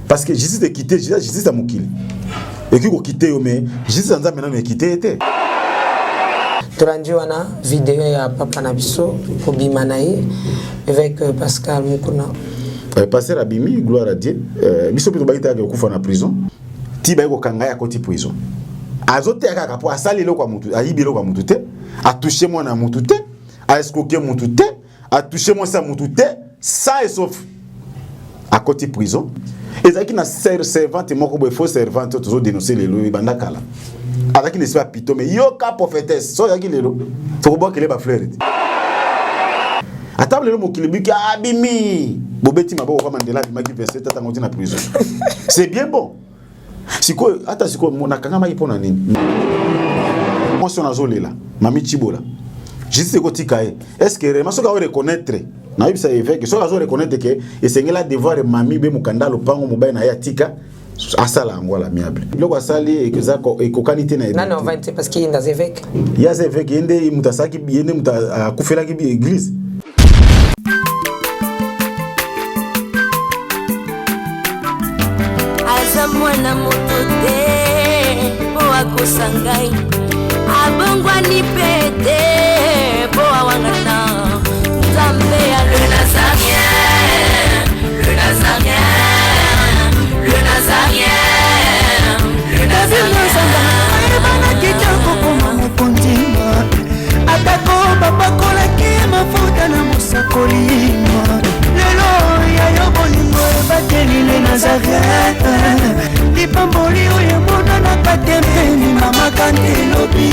Parce que justice de quitter, justice à Mokili. Et qui quitter, mais justice à maintenant mais quitter. Turanjiwana vidéo ya Papa Nabiso pour Bimanaï avec Pascal Mukuna. Pasteur Abimi, gloire à Dieu. Biso pito baita ko kufa na prison. Ti ba ko kanga ya koti prison. Azote aka po asali lo kwa mutu, ayibi lo kwa mutu te, a toucher moi na mutu te, a escroquer mutu te, a toucher moi sa mutu te, ça et sauf à koti prison. Et ça qui na servante moko bo faux servante toujours dénoncer les lois bandakala. Avec ne soit pito mais yo ka prophétesse so yaki lelo faut boire que les ba fleur à table le mokili biki abimi bobeti maboko kwa Mandela bimaki 27 ans ngoti na prison c'est bien bon siko ata siko mona kanga mai pona nini moi si on azolela mami chibola juste ko tikae est-ce que vraiment soka reconnaître na yebisa évêque soka zo reconnaître que esengela devoir mami be mukanda lopango mobile na ya tika asala ngwala miable biloko asali ekozako ekokanite na non va parce qu'il y a des évêques il y a des évêques yende mutasaki yende mutakufela ki église azamwana motote po akosangai abongwani pete po awangana nzambe ya le nazarien le nazarien le nazarien le nazarien bana kitoko koma mokondima atako bapakola ki mafuta na musakolima lelo ya yobolingo bateli le nazarien lipamboli oyo mona na katembeni mama kandelobi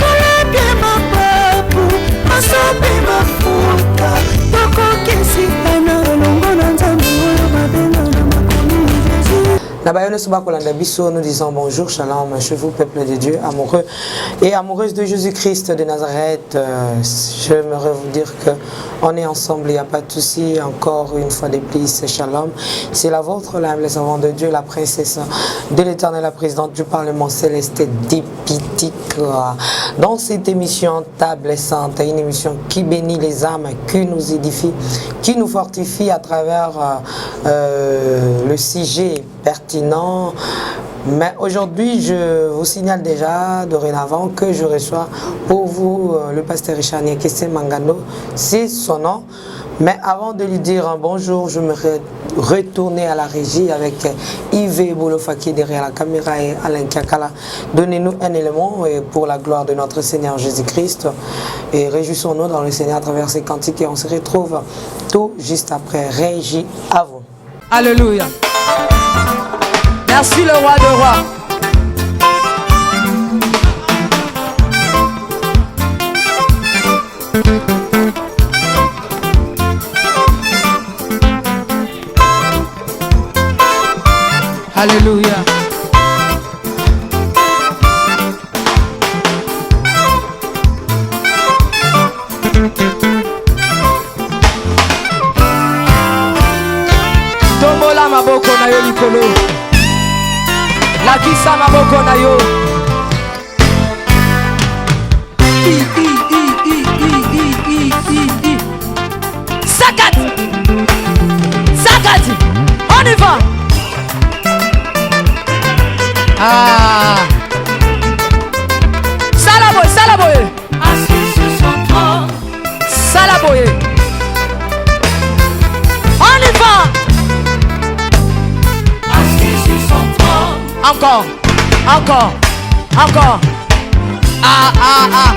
kolapie mapapu masope mafuta tokokesikana longo na nzambe oyo mabenga na makomi Jésus. Nous disons bonjour, shalom chez vous, peuple de Dieu, amoureux et amoureuses de Jésus-Christ de Nazareth. J'aimerais vous dire qu'on est ensemble, il n'y a pas de souci. Encore une fois de plus, c'est shalom. C'est la vôtre, l'humble servante de Dieu, la princesse de l'Éternel, la présidente du Parlement céleste d'Épitique. Dans cette émission Table Sainte, une émission qui bénit les âmes, qui nous édifie, qui nous fortifie à travers le sujet pertinent. Mais aujourd'hui, je vous signale déjà dorénavant que je reçois pour vous le pasteur Richard Niakese Mangano, c'est son nom. Mais avant de lui dire un bonjour, je me retourner à la régie avec Yves Bolofa qui est derrière la caméra et Alain Kiakala. Donnez-nous un élément pour la gloire de notre Seigneur Jésus-Christ et réjouissons-nous dans le Seigneur à travers ces cantiques et on se retrouve tout juste après. Régie à vous. Alléluia. Merci le roi de rois. Alléluia. Tombola maboko na yo likolo. Lakisa maboko na yo. Sakat. Sakat. On y va. Ah. Salaboye, salaboye. assis sur son trône Salaboye. On y va. assis sur son trône Encore, encore, encore. Ah, ah, ah.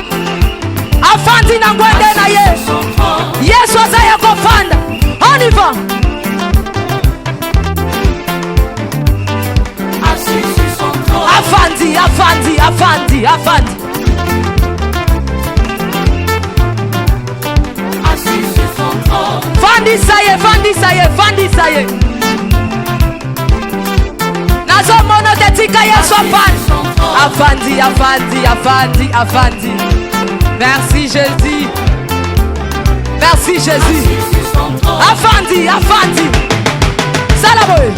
Afandi na ngwende na ye. son trône Yesu azaya kofanda. On y va. assis sur son trône Afandi, afandi, afandi, afandi. assis sur son trône Fandi saye, fandi saye, fandi saye. Nazo mono tetika Yesu afandi. Afandi, afandi, afandi, afandi. Merci Jésus. Merci Jésus. sur son trône Afandi, afandi. Salaboye.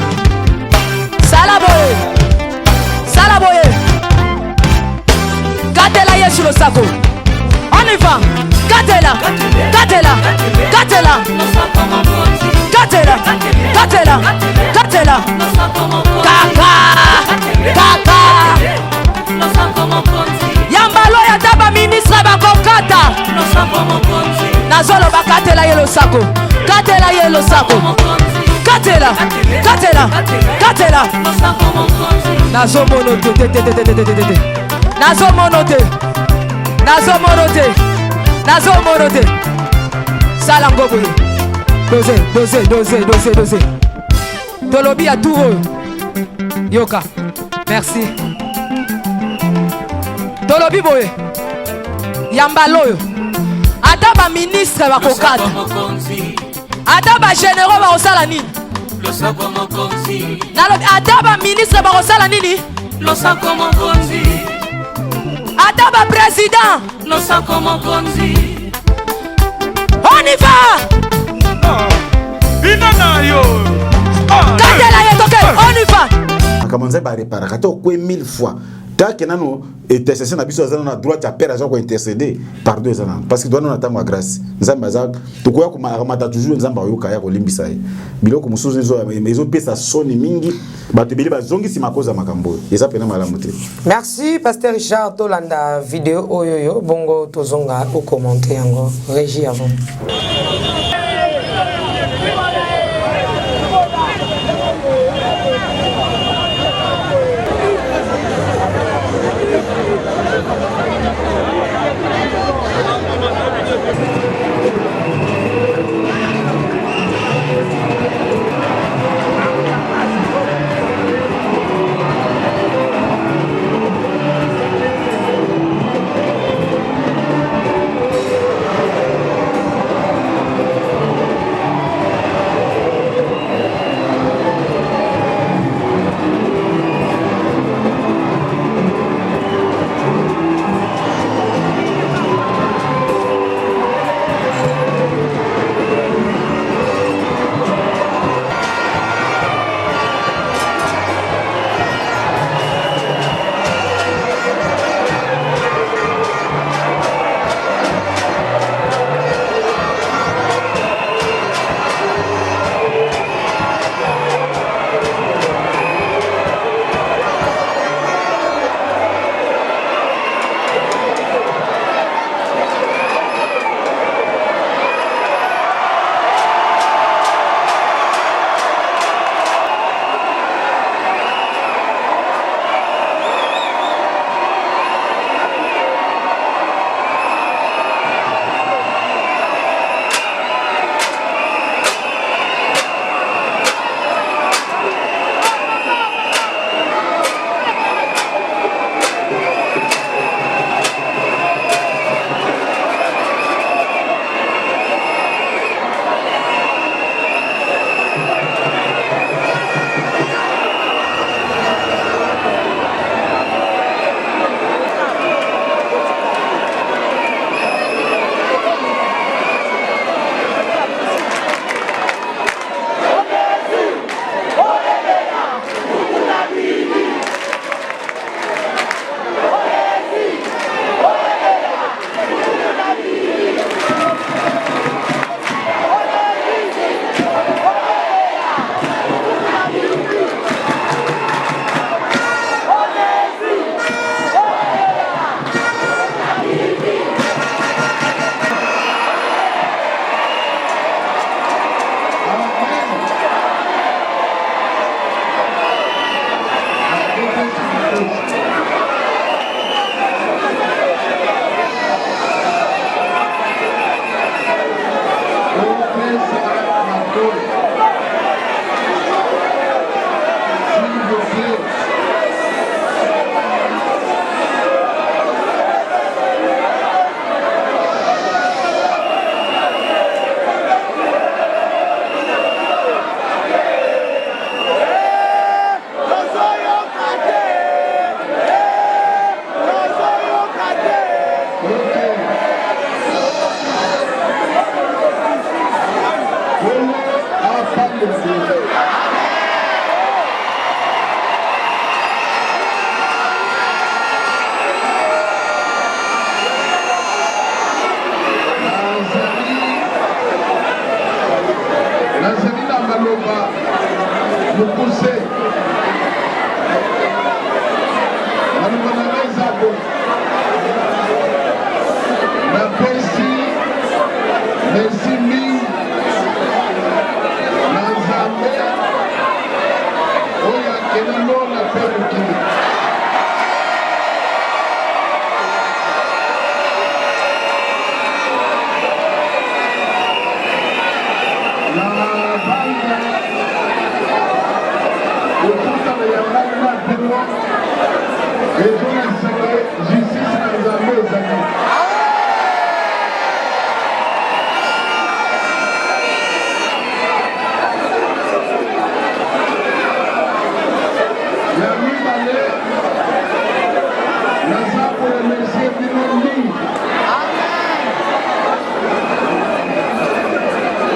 Salaboye. Salaboye. Gardez-la Yesu le sako. On y va. Gardez-la. Gardez-la. Gardez-la. nos enfants m'ont maudit Gardez-la. Gardez-la. katela ye losako katela katela katela nazomono te nazomono te nazomono te nazomono te sala ngobo dose tolobi ya tour yoka merci tolobi boye yambaloyo ata ba ministre bakokata ata ba généraux bakosala nini nalobi ata ba ministre bakosala nini ata ba président on y va katela ye toke on y va akamanza ba réparer kata okwe 1000 fois tant que nano intercession na biso azana na droit ya père aza ko intercéder par deux ans parce que doit non attendre grâce nzamba za tukoya ko mata toujours nzamba yoka ya ko limbisa ye biloko musuzu ezo pesa soni mingi bato beli bazongi si makoza makambo eza pena malamu te. Merci Pasteur Richard tolanda vidéo oyoyo bongo tozonga au commenter yango régie avant.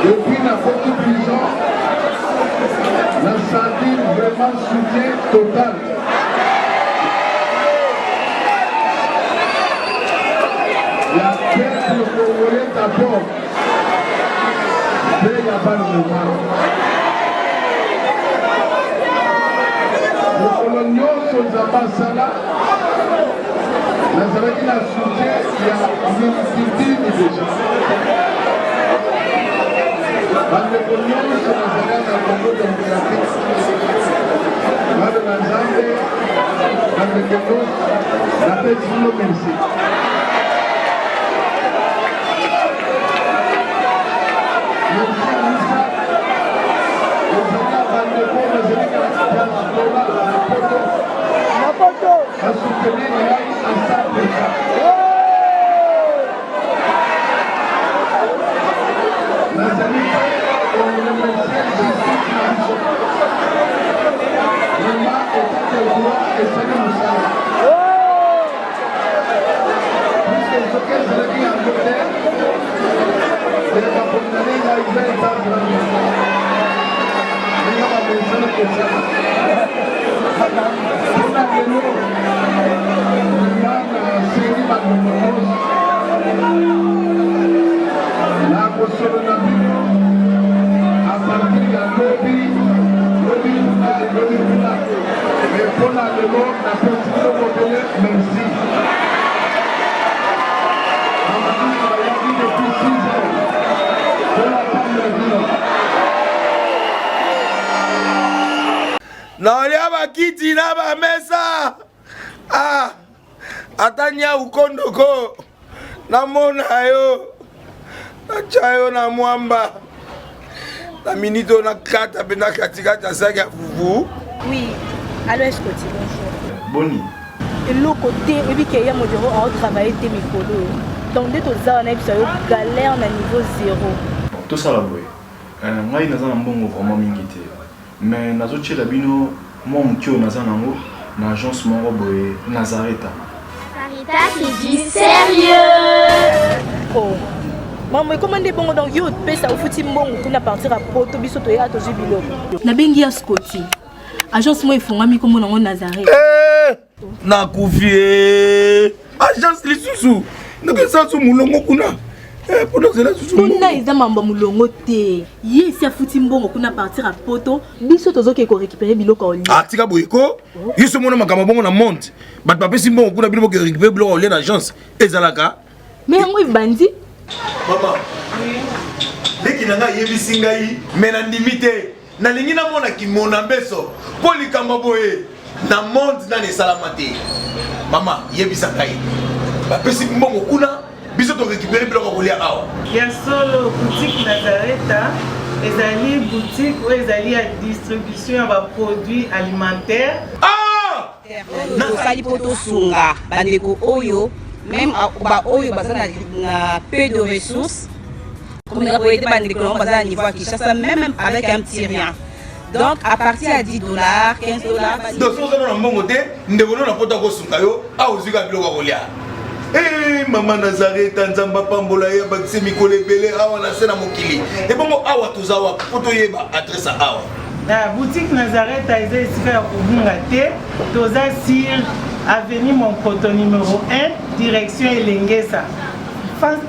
Depuis la petite prison, la senti vraiment soutien total. La peuple congolais d'abord, mais il n'y a pas de mémoire. Le colonial Sozabasala, la Zaraki la soutien, il y a une multitude déjà. Dans le colonial Sozabasala, la Congo démocratique, dans le Mazambe, dans le Congo, la paix sur le merci. A soutenir l'AI à 100%. Nazali, on remercie Jésus Christ. Vraiment, état de droit et salut Moussala. Puisque ce que Zalaki a voté, il va condamner l'Aïsraël dans le monde. Il va mentionner que ça. Naolia bakiti na ba mesa. Ah. Atanya ukondoko. Namona yo. Nachayo na mwamba. La minito na kata bena katikata saki ya fufu. Oui. Allô, est-ce que tu bonjour. Boni. Et l'autre côté, et puis qu'il y a mon bureau à travailler tes micros. Donc dès que tu as un galère na niveau 0. Tout ça là boy. Moi il naza na mbongo vraiment mingité. Mais nazo tche la bino moi mukio naza nango na agence moko boy Nazareta. Sarita c'est du sérieux. Oh. Maman comment des bongo donc yo pesa au futi mbongo kuna partir à poto biso to ya to jibilo. Na bengi ya Scotty. Agence moi ifungami comme nango Nazareta. Na kufie. Agence lisusu. Ndeke sansu mulongo kuna. Pour cela susu. Kuna eza mamba mulongo te. Yesi afuti mbongo kuna partir à poto biso tozoke ko récupérer biloko oli. Atika boyeko. Yiso mona makama bongo na monte. Bat papa si mbongo kuna biloko récupérer biloko oli na agence. Ezalaka. Mais yango ibandi. Maman. Leki nanga yebisi ngai mena ndimite. Na lingi na mona ki mona beso. Poli kamba boye. Na monte na ne salamate. Mama yebisa ngai. Ba pesi mbongo kuna biso to récupérer biloko oli awa. Ya solo boutique Nazareta, ezali boutique où ezali à distribution de produits alimentaires. Ah! Nasali poto sunga bandeko oyo même ba oyo bazana na peu de ressources comme on a été bandeko bazana niveau à Kinshasa même avec un petit rien. Donc à partir à $10, $15. Donc si on a un bon côté, nous devons la poto ko sunga yo, a ozuka biloko oli. Eh maman Nazareta nzamba pambola ya bakise mikole belé awa na sena mokili. Et bongo awa tozawa poto yeba adresse awa. La boutique Nazareta est ici à Obungate, toza sur avenue Monkoto numéro 1, direction Elengesa. Face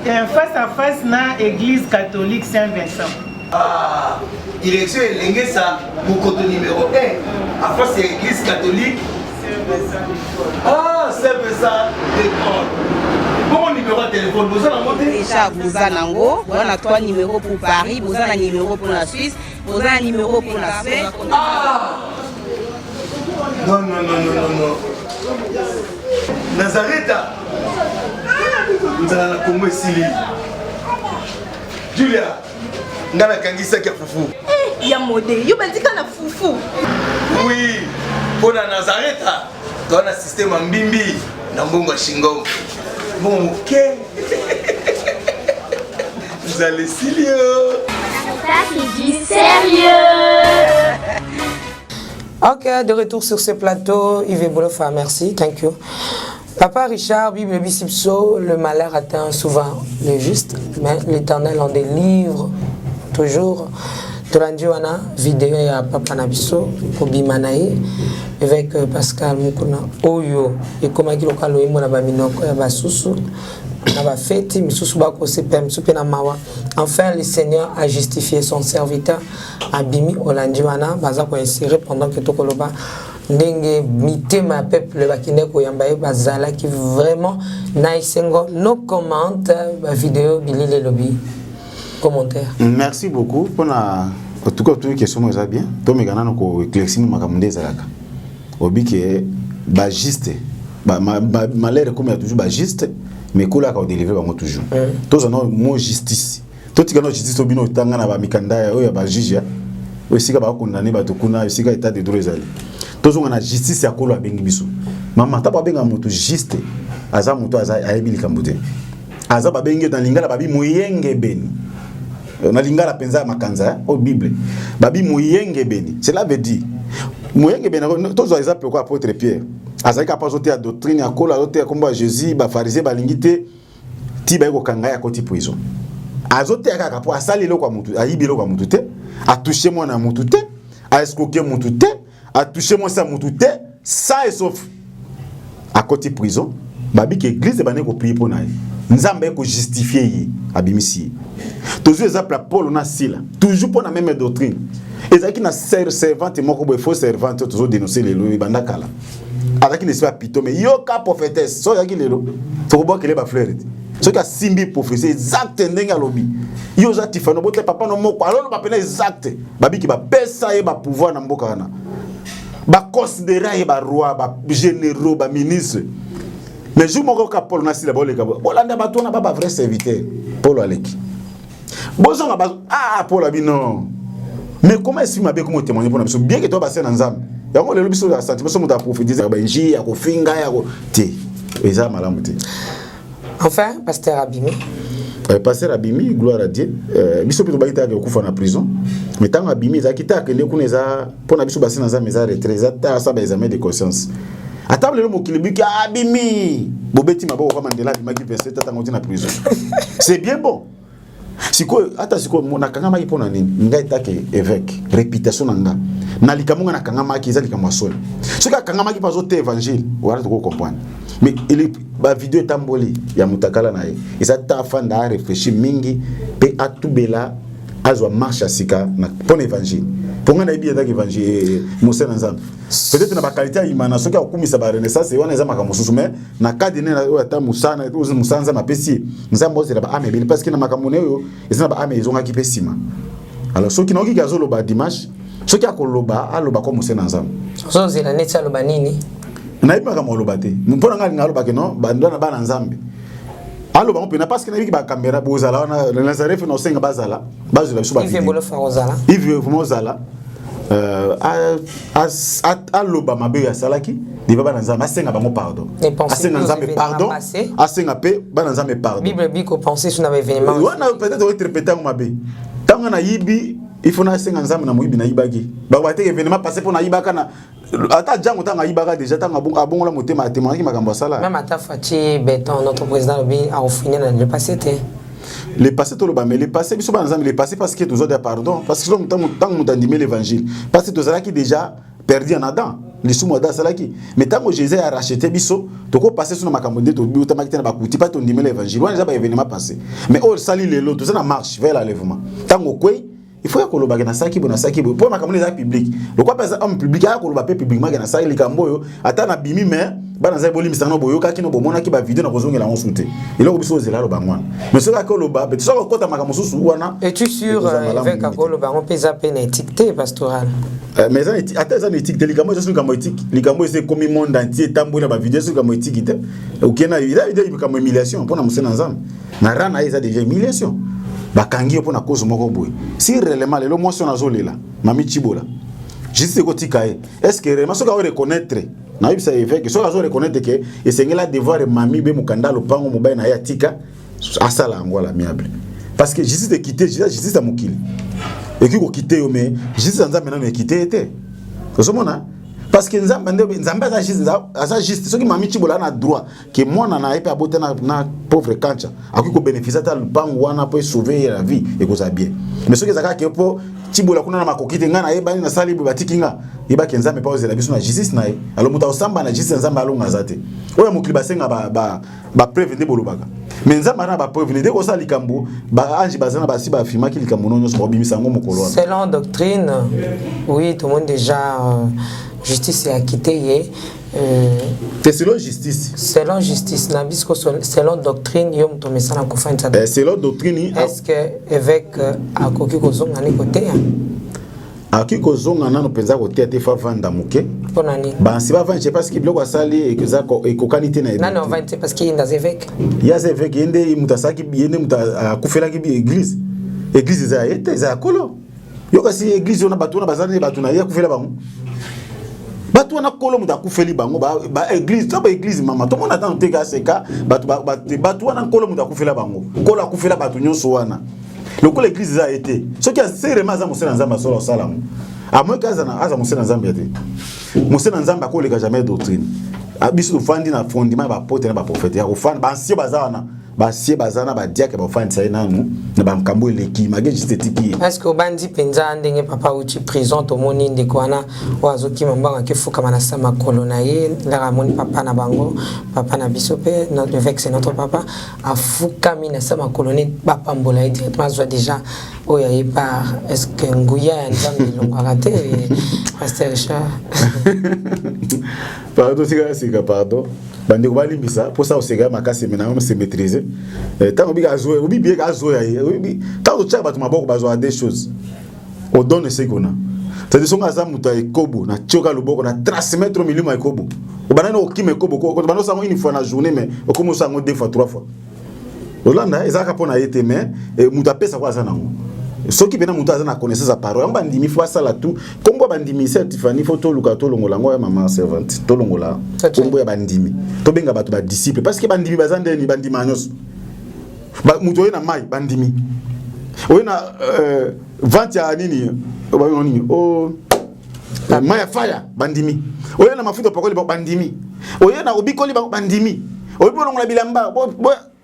à face na église catholique Saint-Vincent. Ah, direction Elengesa, Monkoto numéro 1, à face à l'église catholique Saint-Vincent. Ah, Saint-Vincent d'école. Bon numéro de téléphone, vous avez monté déjà vous avez nango, on a 3 numéros pour Paris, vous avez un numéro pour la Suisse, vous avez un numéro pour la Suède. Ah! Non, non, non, non, non, non. Nazareta. Vous allez la Congo Sili. Julia, ngana kangisa kia fufu. Ya modé, yo bandika na fufu. Oui. Pour la Nazareth, dans un système en bimbi, dans bon Shingo. Bon, ok. Vous allez sérieux. Ça, c'est du sérieux. Ok, de retour sur ce plateau, Yves Bolofa, merci, thank you. Papa Richard, Bible Bisipso, le malheur atteint souvent le juste, mais l'Éternel en délivre toujours. Torandiwana, vidéo à Papa Nabiso, Kobi Manaï, avec Pascal Mukuna, Oyo, et comme il y a le mot là-bas, Minoko, et Basusu, là-bas, Feti, Misusu Bako, Sepem, Supenamawa. Enfin, le Seigneur a justifié son serviteur, Abimi, Olandiwana, Bazako inséré pendant que Tokoloba, Ndenge, Mité, ma peuple, Bakineko, Yambaye, Bazala, qui vraiment, Naïsengo, nos commentaires, la vidéo, Billy le lobby. Commentaire. Merci beaucoup pour la tout cas toutes les questions sont bien. To me gana ko éclaircir makamunde zalaka. Obi que ba juste ba malheur comme il y a toujours ba juste mais ko la ka délivrer ba toujours. To ça non mo justice. To tika no justice obino tanga na ba mikanda ya oya ba juge. O sika ba condamner ba to kuna sika état de droit ezali. To zo na justice ya ko la bengi biso. Mama ta ba benga moto juste aza moto aza ayebili kambote. Aza ba bengi dans lingala ba bi moyenge beni. Na lingala penza makanza au Bible babi moyenge beni cela veut dire moyenge beni tous les exemple quoi apôtre Pierre azalika pas ote ya doctrine ya kola ote ya komba Jésus ba pharisien ba lingite ti ba ko kanga ya koti prison azote ya kaka po asali lo kwa mutu ayibi lo kwa mutu te a toucher moi na mutu te a escroquer mutu te a toucher moi sa mutu te ça et sauf à koti prison babi que église ba ne ko prier pour naï nzambe ko justifier yi abimisi. Toujours exemple Paul on a sila toujours pour la même doctrine et ça qui na servante moko bo faux servante toujours dénoncer les lois banda kala avec ne soit pito mais yo ka prophétesse so yaki lelo faut bo que les ba fleur so ka simbi prophétie exact ndenga lobi yo za tifano bote papa no moko alors ba pena exact babi ki ba pesa e ba pouvoir na mboka wana ba considérer ba roi ba généraux ba ministre mais je moko ka Paul na sila bo le ka bolanda ba tona ba vrai serviteur Paul aleki. Bonjour, Paul Abino. Mais comment est-ce que tu as témoigné pour nous? Bien que tu as passé dans le Zam. Il y a un peu de sentiment que tu as prophétisé. Il y a un finger, il y a un enfin, Pasteur Abimi. Pasteur Abimi, gloire à Dieu. Biso peut être en prison. Mais tant Abimi, il a quitté que les gens pour nous passer dans un maison de retraite, ça a examen de conscience. À table le mot qui le dit Abimi. Bobeti mabo kwa Mandela Abimi qui versait tata ngoti na prison. C'est bien bon. Siko ata siko mona kangama ipona nini ngai take évêque réputation nanga nalikamunga na kangama ki ezali kamwa solo soka kangama ki pazo te évangile wala to comprendre mais il ba vidéo tamboli ya mutakala na ye ezata fanda a réfléchir mingi pe atubela azwa marche sika na pon évangile ponga na ibi ezaki évangile Moussa Nzambe peut-être na ba qualité imana soka okumisa ba renaissance wana ezama kamususu mais na kadine na ata Moussa na Moussa Nzambe apesi Nzambe ozela ba ame parce que na makamune yo ezana ba ame ezonga ki pesima alors soki na oki gazolo ba dimanche soki akoloba aloba ko Moussa Nzambe so zela netsa loba nini na ibi makamo loba te mpona ngali ngaloba ke non ba ndona ba na Nzambe aloba on pena parce que na ibi ba caméra bozala wana Nazareth no senga bazala bazula biso ba Yves Bolofa Rosala Yves Mozala aloba mabe ya salaki de baba Nzambe asenga bango pardon asenga Nzambe pardon asenga pe ba Nzambe pardon Bible biko penser sur un événement wana peut-être interpréter mabe tanga na yibi il faut na asenga Nzambe na moyibi na yibaki ba ba te événement passé pour na yibaka na ata jango tanga yibaka déjà tanga abongola motema témoigner makambo sala même ata Fachi Beton notre président Lobi a offert dans le passé té le passé tout le bas mais le passé biso ba Nzambe le passé parce que tous autres pardon parce que tant mutandimé l'évangile parce que tous qui déjà perdu en Adam les sous da salaki mais tant que Jésus a racheté biso to ko passer sur makambo de to bi otamakite na bakuti pas tondimé l'évangile wana ba événement passé mais on sali les lots tout ça na marche vers l'enlèvement tant que il faut que le na saki bona saki bo pour makambo les public le quoi pas homme public a ko lo ba publiquement na saki likambo yo ata na bimi mais bana za bolimi sana boyo ka kino bomona ki ba vidéo na kozongela on souté il a biso zela lo bangwana mais ce ka lo ba so ko kota makambo susu wana et tu sûr avec ko lo bango pesa peine étiqueté pastoral mais ça ata ça éthique likambo je suis comme éthique likambo c'est comme monde entier tambola ba vidéo sur comme éthique te okena il a comme humiliation pour na Moussa Nzambe na rana isa déjà humiliation bakangi pour na cause moko boy si réellement le motion azolela mami chibola justice ekotika ye est-ce que vraiment soki reconnaître na yebisa évêque soki reconnaître que esengela devoir mami be mokanda lopango mobali na ye atika asala yango ala amiable parce que justice de quitter justice ya mokili eki kokite yo mais justice ya nzambe nano ekite ete ozomona parce que nzambe aza juste soki mami chibola na droit que mwana na epe abote na pauvre kancha akoki kobénéficie ata lupango wana po sauver la vie ekoza bien mais soki ezaka ke po chibola kuna na makoki te nga na yebani na sali batiki nga yebaki nzambe pa ozela biso na justice na ye alors muta osamba na justice nzambe alonga zate oyo mokili basenga ba preuve nde bolobaka mais nzambe na ba preuve nde ko sala likambo ba ange bazana basi ba afirmaki likambo no nyonso bobimisa ngo mokolo selon doctrine oui tout le monde déjà justice est acquittée. C'est selon justice. Selon justice, nabisco selon doctrine, yom to mesana kufanya ça. Selon doctrine, est-ce que évêque a koki kozonga ni côté? Aki kozonga nano penza côté te fa vanda muke. Ponani. Ba si ba vanda parce que biloko asali e kokanité na. Nani on vanda parce qu'il y a des évêques. Il y a des évêques yende mutasaki yende muta kufela ki église. Église za yete za kolo. Yo kasi église ona batuna bazana batuna ya kufela bango. Batu wana kolo muta kufeli bango ba église to ba église mama to mona tant teka seka batu wana kolo muta kufela bango kolo akufela batu nyonso wana loko l'église za été ce qui a serema za musena nzamba solo salamu amwe kaza na aza musena nzamba yete musena nzamba ko leka jamais doctrine abisu fandi na fondement ba pote na ba prophète ya ko fandi ba ancien bazana basie bazana ba diake ba fandi sai nanu na ba mkambo leki mage justetiki est-ce que bandi penza ndenge papa uchi prison to moni ndeko wana wazoki mambanga kefuka manasa makolo na ye la moni papa na bango papa na bisope notre évêque c'est notre papa afuka mina sama koloni papa mbola ye directement soit déjà oya ye par est-ce que nguya nzambe longo raté pasteur Richard pardon c'est pardon bandi ko balimbisa pour ça osega makasi mena même se maîtriser tant obi gazo obi bien gazo ya obi tant o tchaba tu maboko bazo a des choses o donne ce qu'on a c'est-à-dire son azam muta ekobo na tchoka loboko na transmettre milima ekobo o banana o kime ekobo ko banana sango une fois na journée mais o comme sango deux fois trois fois olanda ezaka pona yete mais muta pesa kwa sana ngo soki bena muta azana connaissance à parole ngba ndimi fois ça la tout kombo bandimi certifié photo luka to longola ngo ya mama servante to longola kombo ya bandimi to benga bato ba disciple parce que bandimi bazande ni bandima nyos ba muto na mai bandimi oyena vente ya nini ba nini o mai fire bandimi oyena mafuta pakoli bandimi oyena obikoli bandimi oyibona ngula bilamba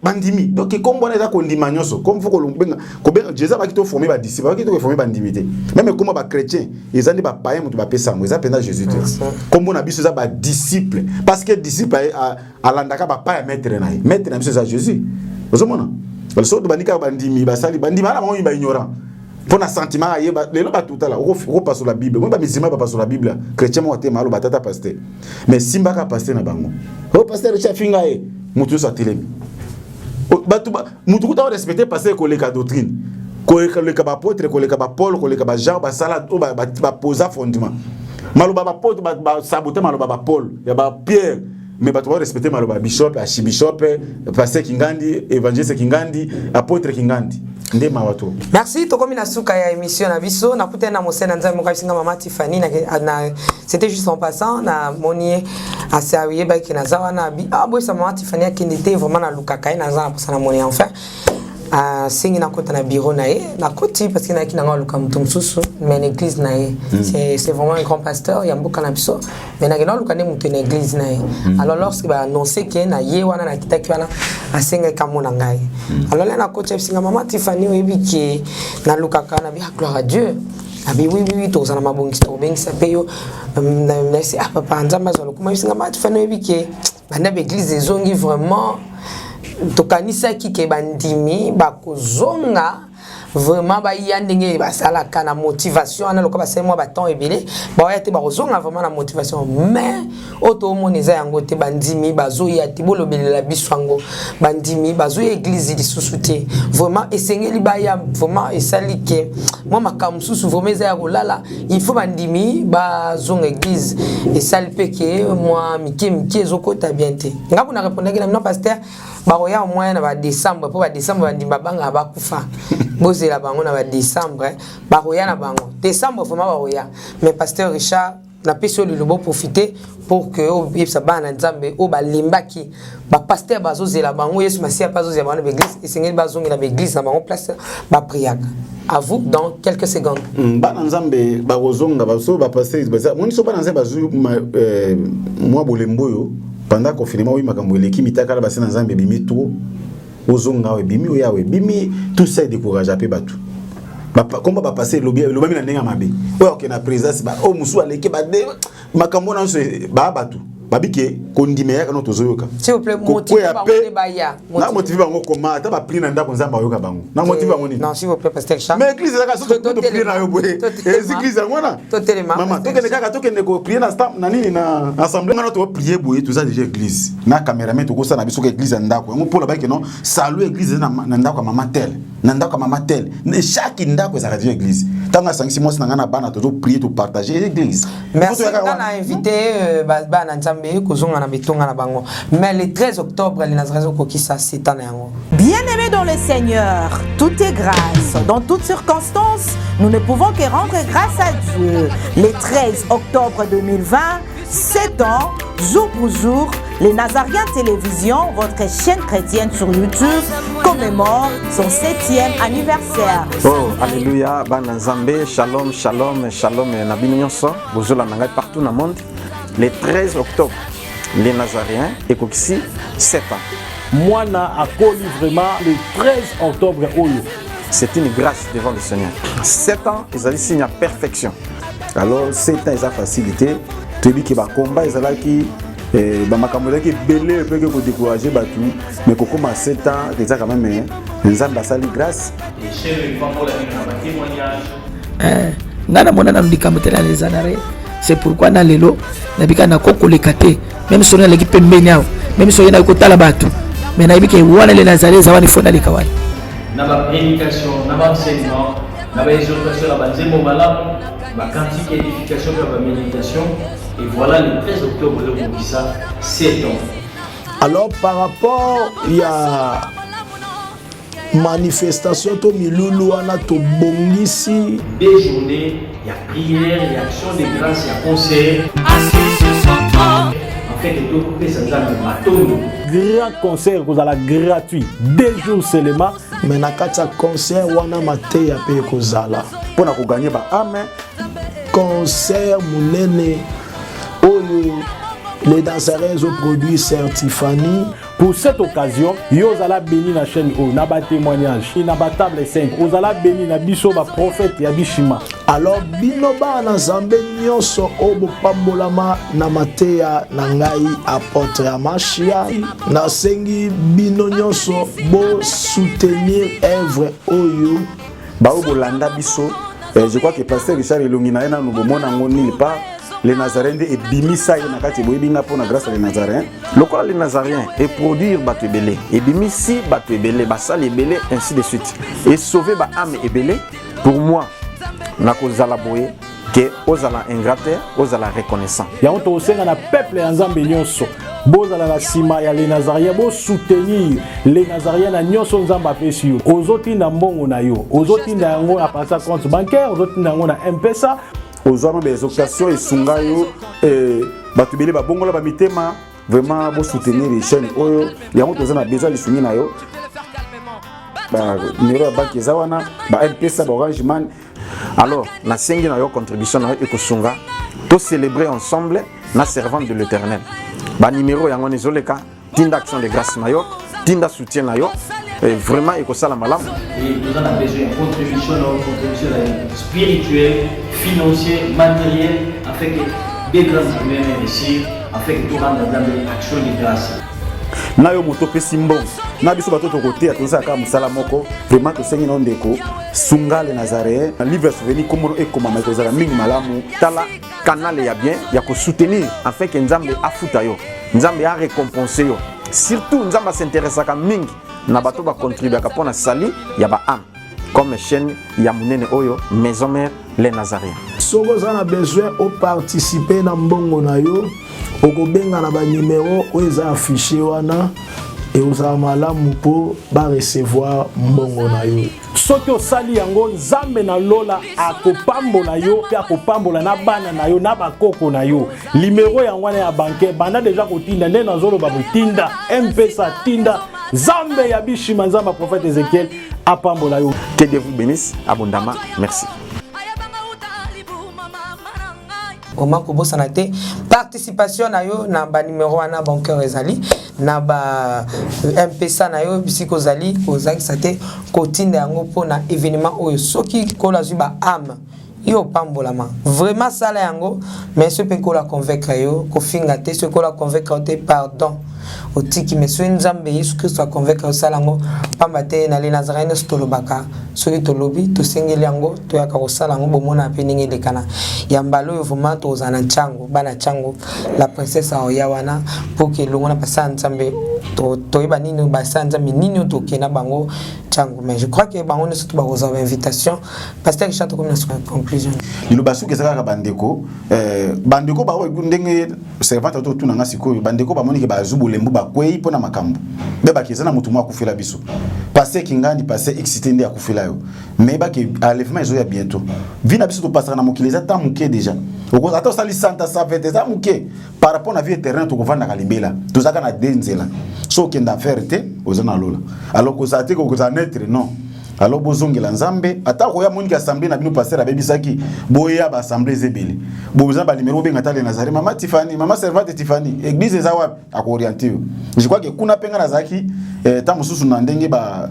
bandimi donc kombo na za ko ndima nyonso comme faut ko benga ko benga Jésus ba kito former ba disciple ba kito former ba ndimité même comme ba chrétien ils ont des ba païen mutu ba pesa mo ils appellent Jésus kombo na biso za ba disciple parce que disciple a landaka ba païen maître na biso za Jésus ozomona le so de bandika ba ndimi ba sali bandimi ala mo ba ignorant pour na sentiment aye ba lelo ba tutala o passe sur la Bible moi ba musulman ba passe sur la Bible chrétien mo te malo ba tata pasteur mais simba ka pasteur na bango o pasteur cha finga e mutu so telemi mutu kuta respecter passer koleka doctrine koleka ba apôtre koleka ba Paul koleka ba Jean ba sala ba poser fondement maloba ba apôtre ba saboter maloba ba Paul ya ba Pierre mais ba to respecter maloba bishop archibishop pasteur Kingandi évangéliste Kingandi apôtre Kingandi ndema watu. Merci tokomi na suka ya émission na biso na kutena mosena nzambe kabisinga mama Tiffany na c'était juste en passant na monier asawiye ba kina zawa na bi boisa mama Tiffany akindite vraiment na lukaka na za pour na monier enfin singi na kota na bureau na ye na koti parce que na kina ngaluka mtu msusu mais l'église na ye c'est vraiment un grand pasteur ya mboka na biso mais na kina luka ne mtu na église na ye alors lorsque ba annoncer que na ye wana na kitaki wana asenga kama na ngai alors là na koti singa mama Tiffany oyebiki na luka kana bi gloire à Dieu abi oui to sana mabongi to bengi sapeyo na si papa nzamba zo kuma singa mama Tiffany oyebiki bana ba église ezongi vraiment tokanisa ki bandimi bakozonga vraiment ba yandenge basala kana motivation ana lokoba c'est moi ba temps ebele ba yate bakozonga vraiment na motivation mais auto moniza yango te bandimi bazoya te bolobelela biswango bandimi bazoya église di susute vraiment esengeli ba ya vraiment esalike moi makamsusu vraiment za ya kolala il faut bandimi bazonga église esali peke moi mike ezokota bien te ngabu na répondre que non pasteur baroya au moins na décembre pour décembre bandimba banga bakufa bozela bango na décembre baroya na bango décembre vraiment baroya mais pasteur Richard na peso le bon profiter pour que au bibsa bana nzambe o balimbaki ba pasteur bazozela bango Yesu masia bazozela bango na église et sengeli bazongela na église na bango place ba priaka. À vous dans quelques secondes. Bana nzambe bazozonga baso ba pasteur moni so bana nzambe bazu moi bolemboyo pendant confinement oui makambo eleki mitaka la basena nzambe bimi to ozonga we bimi oyawe bimi tout ça décourager pe batu. Comment va passer le lobby na ndenga mabe oyo ke na présence ba o musu aleke ba de makambo na so ba batu babike kondime ya kana tozoyoka s'il vous plaît motiver bango baya na motiver bango comment ata ba pri na ndako nzamba yoka bango na motiver bango ni non s'il vous plaît pasteur Charles mais église la so to pri na yo boye église ngona maman tokende kaka tokende ko prier na stamp na nini na assemblée ngana to prier boye tout ça déjà église na cameraman to ko sa na biso ko église ndako ngo pola ba ke non salut église na ndako mama tel na ndako mama tel chaque ndako za radio église tanga sangisi mo na ngana bana to prier to partager l'église. Merci on a invité bana nzambe kozonga na bitonga na bango mais le 13 octobre les Nazaréens kokisa setana yango. Bien-aimés dans le Seigneur, tout est grâce. Dans toutes circonstances, nous ne pouvons que rendre grâce à Dieu. Le 13 octobre 2020, 7 ans, jour pour jour, les Nazariens Télévision, votre chaîne chrétienne sur YouTube, commémore son 7e anniversaire. Oh, alléluia, Bana Nzambe, shalom, shalom, shalom, Nabini Nyonso, Bozola Nangai partout dans le monde. Le 13 octobre, les Nazariens, et Kokisi, 7 ans. Moi, à Koli, vraiment, le 13 octobre, c'est une grâce devant le Seigneur. 7 ans, ils avaient signé à perfection. Alors, 7 ans, ils ont facilité. Tu dis qu'il va combattre, ils ont qui bamakambola qui belé peut que décourager batu mais qu'on commence 7 ans déjà quand même les âmes basali grâce et chez le fameux témoignage ngana mona na ndikambo tela les anare c'est pourquoi na lelo na bika na kokole kate même si on a l'équipe pembeni yao même si on a ko tala batu mais na bika wana les nazaré zawani fona le kawali na ba prédication na ba enseignement na ba exhortation na ba nzembo malamu ba cantique édification na ba méditation. Et voilà le 13 octobre de Bokissa, 7 ans. Alors par rapport, il y a manifestation to milulu wana to bongisi des journées, il y a prière, il y a action de grâce, il y a concert. Assis sur son trône. En fait, il faut couper ça dans bateau. Grand concert vous allez gratuit 2 jours seulement mais na kata concert wana mate ya pe kozala pour na ko gagner ba amen concert munene. Les Nazaréens ont produit Certifani. Pour cette occasion, ils ont béni la chaîne O, na ba témoignage, na ba table 5, ils ont béni na biso ba prophète ya bishima. Alors binoba na zambe nyonso obo pambolama na mateya na ngai apôtre Amashia na sengi bino nyonso bo soutenir œuvre oyo ba obolanda biso. Je crois que pasteur Richard Elongina na nous bomona ngoni pas les Nazaréens et bimisa et nakati boibinga pour la grâce les Nazaréens. Le quoi les Nazaréens et produire batu belé et bimisi batu belé basal belé ainsi de suite et sauver ba âme et belé pour moi nakozala boye que ozala ingrate ozala reconnaissant. Ya onto osenga na peuple ya Nzambe nyonso bozala na sima ya les Nazaréens bo soutenir les Nazaréens na nyonso Nzambe apesi yo ozoti na mbongo na yo ozoti na yango a passer compte bancaire ozoti na yango na M-Pesa aux hommes des occasions et sungayo batubeli ba bongola ba mitema vraiment bo soutenir les chaînes oyo ya moto zana besoin de soutenir na yo ba numéro ba kezawana ba M-Pesa ba Orange Man. Alors na sengi na yo contribution na yo ekosunga to célébrer ensemble na servante de l'Éternel ba numéro yango nezoleka tinda action de grâce na yo tinda soutien na yo. Et vraiment, il faut ça la malam. Et nous avons besoin de contribution spirituelle, financière, matérielle, afin que des grands problèmes réussissent, afin que tout le monde ait une action de grâce. Na yo moto pesi mbongo na biso bato to côté atoza ka musala moko vraiment to sengi na ndeko sunga les Nazaréens livre souvenir comme et comme ma kozala mingi malamu tala canal ya bien ya ko soutenir afin que Nzambe afuta yo Nzambe a récompenser yo surtout Nzambe s'intéresse à mingi na bato ba contribuer ka pona sali ya ba âme comme chaîne ya munene oyo maison mère les Nazaréens. Soko za na besoin au participer na mbongo na yo okobenga na ba numéro oyo eza affiché wana et ozala malamu po ba recevoir mbongo na yo. Soki osali yango nzambe na lola akopambola yo pe akopambola na bana na yo na bakoko na yo. Numéro ya ngwana ya banque banda deja kotinda nde nazoloba botinda mpesa tinda nzambe ya bishima nzamba prophète Ezekiel apambola yo. Que Dieu vous bénisse abondamment. Merci. Oma kobosana te participation na yo na ba numéro wana bancaire ezali na ba mpesa na yo bisiko zali kozakisa te kotinda yango pona événement oyo soki kola zwi ba âme yo pambolama vraiment sala yango mais ce pe kola convaincre yo kofinga te ce kola convaincre te pardon otiki meso nzambe Yesu Kristo a convaincre yo sala yango pamba te na le Nazarene stolobaka soki tolobi to sengeli yango to yaka kosala yango bomona pe ningi lekana ya mbalo yo vraiment to zana chango bana chango la princesse Oyawana pour que longona pasa nzambe to iba nini basa nzambe nini to kena bango chango mais je crois que bango ne surtout ba recevoir invitation pasteur Richard comme na conclusion lilo basuki ezaka bandeko bandeko ba ndenge servante to tuna ngasi ko bandeko ba monike ba zubu lembu ba kwei pona makambo beba kezana mutu mwa kufela biso passer kingandi passer excité ndi akufela yo mais ba ke enlèvement ezo ya bientôt vina biso to passer na mokileza ta muke déjà oko ata sali santa sa fete za muke par rapport na vie terrain to kovanda kalimbela to zaka na denzela so kenda faire te ozana lola alors ko ça te ko za naître non alors bozongela nzambe ata ko ya monika assemblée na bino passer abebisaki boya ba assemblée zebele boza ba numéro benga tale Nazaré mama Tiffany mama servante Tiffany église za wapi akorienter je crois que kuna penga na zaki ta mususu na ndenge ba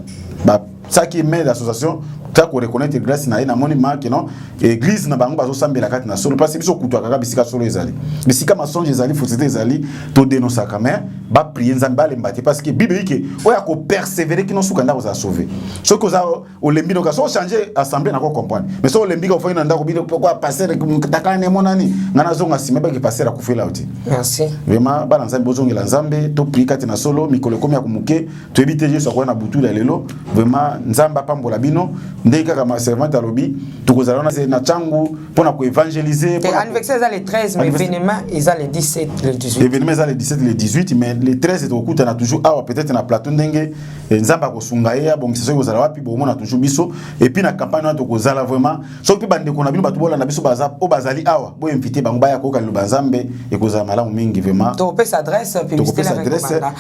saki mail d'association ta ko reconnaître grâce na ina moni marque non église na bango bazo sambela kati na solo parce que biso kutu akaka bisika solo ezali bisika masonge ezali fausseté ezali to dénoncer quand même ba prier nzambe ba lembate parce que bible dit que oya ko persévérer qui non sukanda ko za sauver ce que za olembi no ka so changer assemblée na ko comprendre mais so olembi ka fo ina ndako bino pourquoi passer takane monani ngana zonga simeba ki passer a kufela uti merci vraiment ba nzambe bozongela nzambe to prier kati na solo mikolo komi ya kumuke to ebite Yesu ko na butu la lelo vraiment nzamba pambola bino ndeka kama servante alobi tukozala na changu pona ko évangéliser pour anniversaire les 13 mais événement ils ont les 17 le 18 événement ils ont les 17 le 18 mais les 13 est au coup na toujours ah peut-être na plateau ndenge nzamba ko sunga ya bon c'est ça ko zala wapi bon mona toujours biso et puis na campagne na to kozala vraiment so pe bande ko na bino batu bola na biso baza o bazali awa bo inviter bango baya ko kalu banzambe et ko zala malamu mingi vraiment to pe adresse publicité la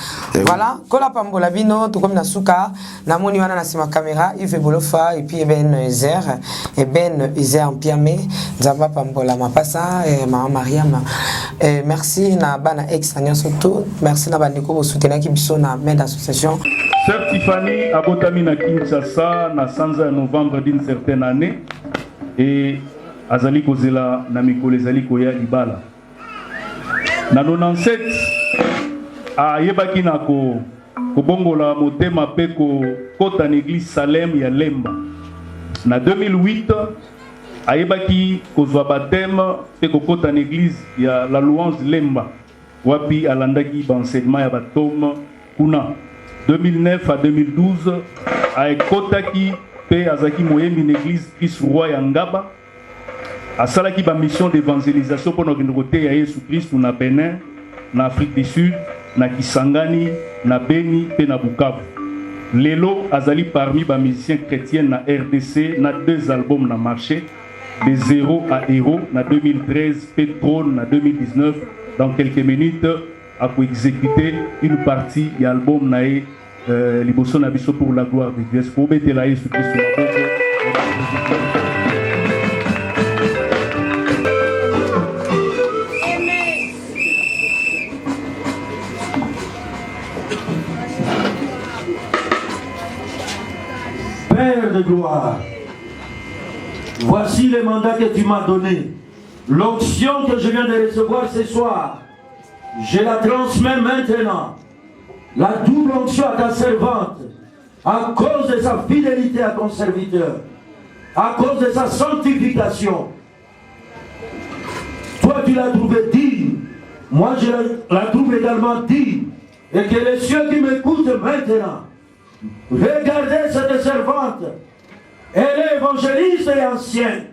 voilà ko la pambola bino to comme na suka na moni wana na sima caméra Yves Bolofa et puis Ben Ezer et Ben Ezer en piamé nzamba pambola mapasa et maman Mariam merci na bana extérieur surtout merci na bandeko bo soutenir ki biso na main d'association Sœur Tiffany abotami na Kinshasa na sanza ya novembre d'une certaine année et azali kozela na mikolo ezali koya libala na 97 ayebaki na kobongola motema pe kota na église Salem ya Lemba na 2008 ayebaki kozwa baptême pe kota na église ya la louange Lemba wapi alandaki enseignement ya batome kuna 2009 à 2012 ayekotaki pe azaki moyembi na église Christ roi ya Ngaba asalaki ba mission d'évangélisation pour notre côté ya Yesu Christ na Benin na Afrique du Sud na Kisangani na Beni pe na Bukavu lelo azali parmi ba musiciens chrétiens na RDC na 2 albums na marché de 0 à héros na 2013 Pétrone na 2019 dans quelques minutes a exécuté une partie de l'album nae liboso na biso pour la gloire de Dieu pour mettre la Yesu Christ na boko. Père de gloire, voici le mandat que tu m'as donné. L'onction que je viens de recevoir ce soir, je la transmets maintenant. La double onction à ta servante, à cause de sa fidélité à ton serviteur, à cause de sa sanctification. Toi, tu l'as trouvé digne. Moi, je la trouve également digne. Et que les cieux qui m'écoutent maintenant, regardez cette servante. Elle est évangéliste et ancienne.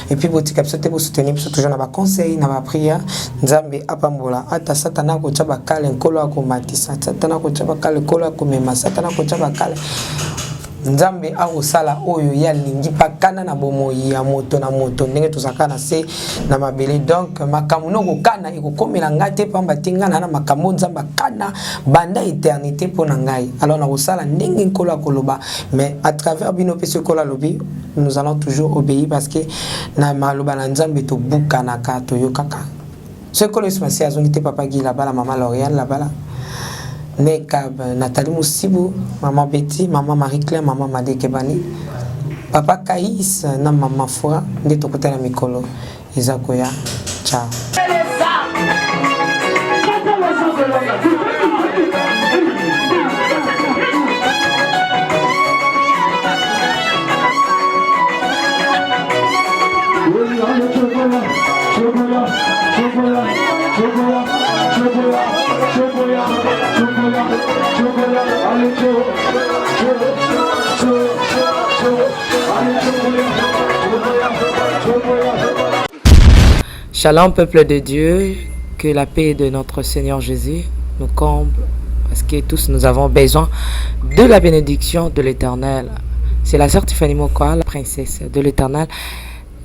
Et puis botika bisote bo soutenir biso toujours na ba conseil na ba prière nzambe apambola ata satana ko tshaba kale nkolo akomatisa satana ko tshaba kale nkolo akomema satana ko tshaba kale nzambe akosala oyo ya lingi pakana na bomoi ya moto na moto ndenge tozaka na se na mabele donc makambo no kokana ekokomela ngai te pamba tingana na makambo nzambe kana banda éternité pona ngai alors na kosala ndenge nkolo akoloba mais à travers bino pe ce kola lobi nous allons toujours obéir parce que na maloba na nzambe to buka na ka to yokaka ce kolo se azongi te papa Guy la bala maman Lauriane la bala Nekab, Nathalie Moussibou, maman Betty, maman Marie-Claire, maman Madekebani, papa Kaïs, na maman Fora, de ton côté la Mikolo, Isakoya, ciao. Shalom peuple de Dieu, que la paix de notre Seigneur Jésus nous comble, parce que tous nous avons besoin de la bénédiction de l'Éternel. C'est la sœur Tiffany Mokoa, la princesse de l'Éternel,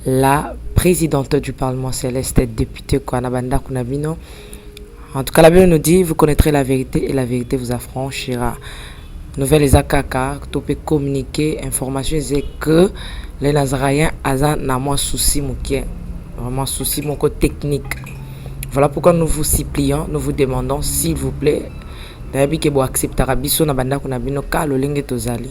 la présidente du Parlement céleste, députée Kwanabanda Kunabino. En tout cas, la Bible nous dit, vous connaîtrez la vérité et la vérité vous affranchira. Nouvelle Ezakaka, tu peux communiquer, information, c'est que les Nazaréens ont moins souci mouké, vraiment souci mon côté technique. Voilà pourquoi nous vous supplions, nous vous demandons, s'il vous plaît, d'ailleurs que vous accepterez Rabiso na banda kunabino ka lo lenge tozali.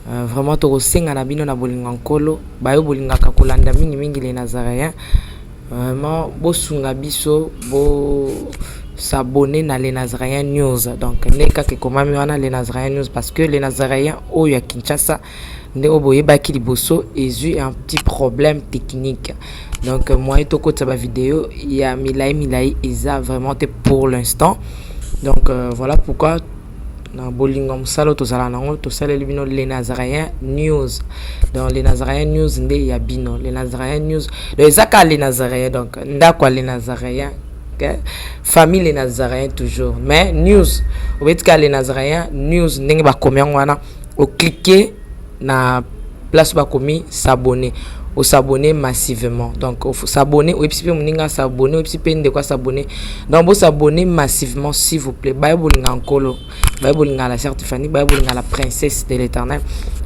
Vraiment to senga na bino na bolinga nkolo, bayo bolinga ka kolanda mingi les Nazaréens. Vraiment bosunga biso bo s'abonner na les Nazaréens News. Donc neka ke komami wana les Nazaréens News parce que les Nazaréens o ya Kinshasa nde oboye baki liboso ezu un petit problème technique. Donc moi et toko tsaba vidéo il y a milai eza vraiment pour l'instant. Donc voilà pourquoi na bolinga musalo tozala nango tosala libino les Nazaréens News. Dans les Nazaréens News nde ya bino les Nazaréens News les zaka les Nazaréens donc ndakwa les Nazaréens famille les Nazaréens toujours mais news au fait que les Nazaréens News ndenge ba komia wana au cliquer na place ba komi s'abonner au s'abonner massivement donc au s'abonner au epipe moninga s'abonner au epipe de quoi s'abonner donc vous s'abonner massivement s'il vous plaît bible ngakolo bible ngala sœur Tiffany bible ngala princesse de l'Éternel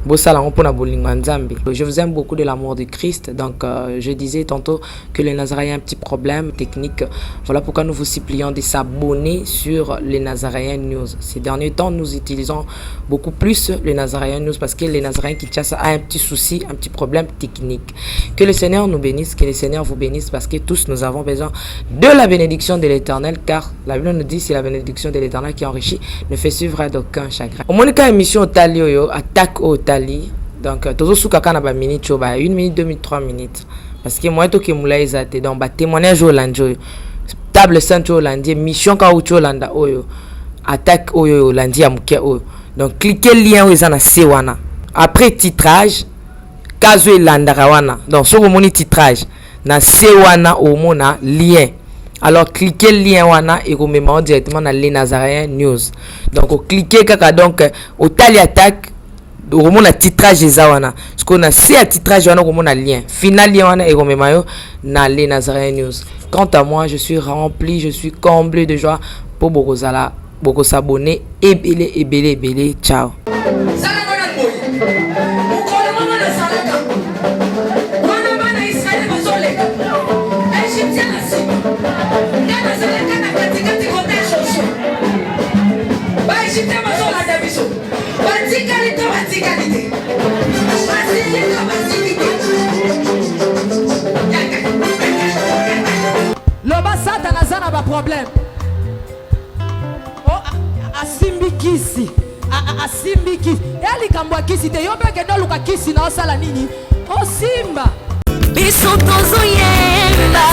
bo sala on pona bolinga nzambe. Je vous aime beaucoup de l'amour de Christ. Donc je disais tantôt que les Nazaréens ont un petit problème technique. Voilà pourquoi nous vous supplions de s'abonner sur les Nazaréens News. Ces derniers temps nous utilisons beaucoup plus les Nazaréens News parce que les Nazaréens Kinshasa a un petit souci, un petit problème technique. Que le Seigneur nous bénisse, que le Seigneur vous bénisse parce que tous nous avons besoin de la bénédiction de l'Éternel car la Bible nous dit c'est la bénédiction de l'Éternel qui enrichit ne fait suivre vivra d'aucun chagrin. Au moins, quand émission au Tali, attaque au Tali. Donc, tout ce qu'on a minute, 1 minute, 2 minutes, 3 minutes. Parce que moi, tout qui moulay zate donc témoignage au Landio, table sainte au Landio, mission quand au Landa oyo, attaque au Landio amuke oyo. Donc, cliquez le lien où ils en a sewana. Après titrage, kazo Landa rawana. Donc, sur le moni titrage, na sewana au mona lien. Alors cliquez le lien wana et vous mettez directement dans les Nazaréens News. Donc cliquez kaka donc au tali attaque au moment titrage des wana. Ce qu'on a c'est à titrage wana au moment lien. Final lien wana et vous mettez dans les Nazaréens News. Quant à moi, je suis rempli, je suis comblé de joie pour beaucoup s'abonner et belé. Ciao. Loba Satan azana ba problème. Oh asimbi kisi. Asimbi kisi. Yali kambwa kisi te yobe ke no luka kisi na osala nini? O simba. Biso tozo yemba.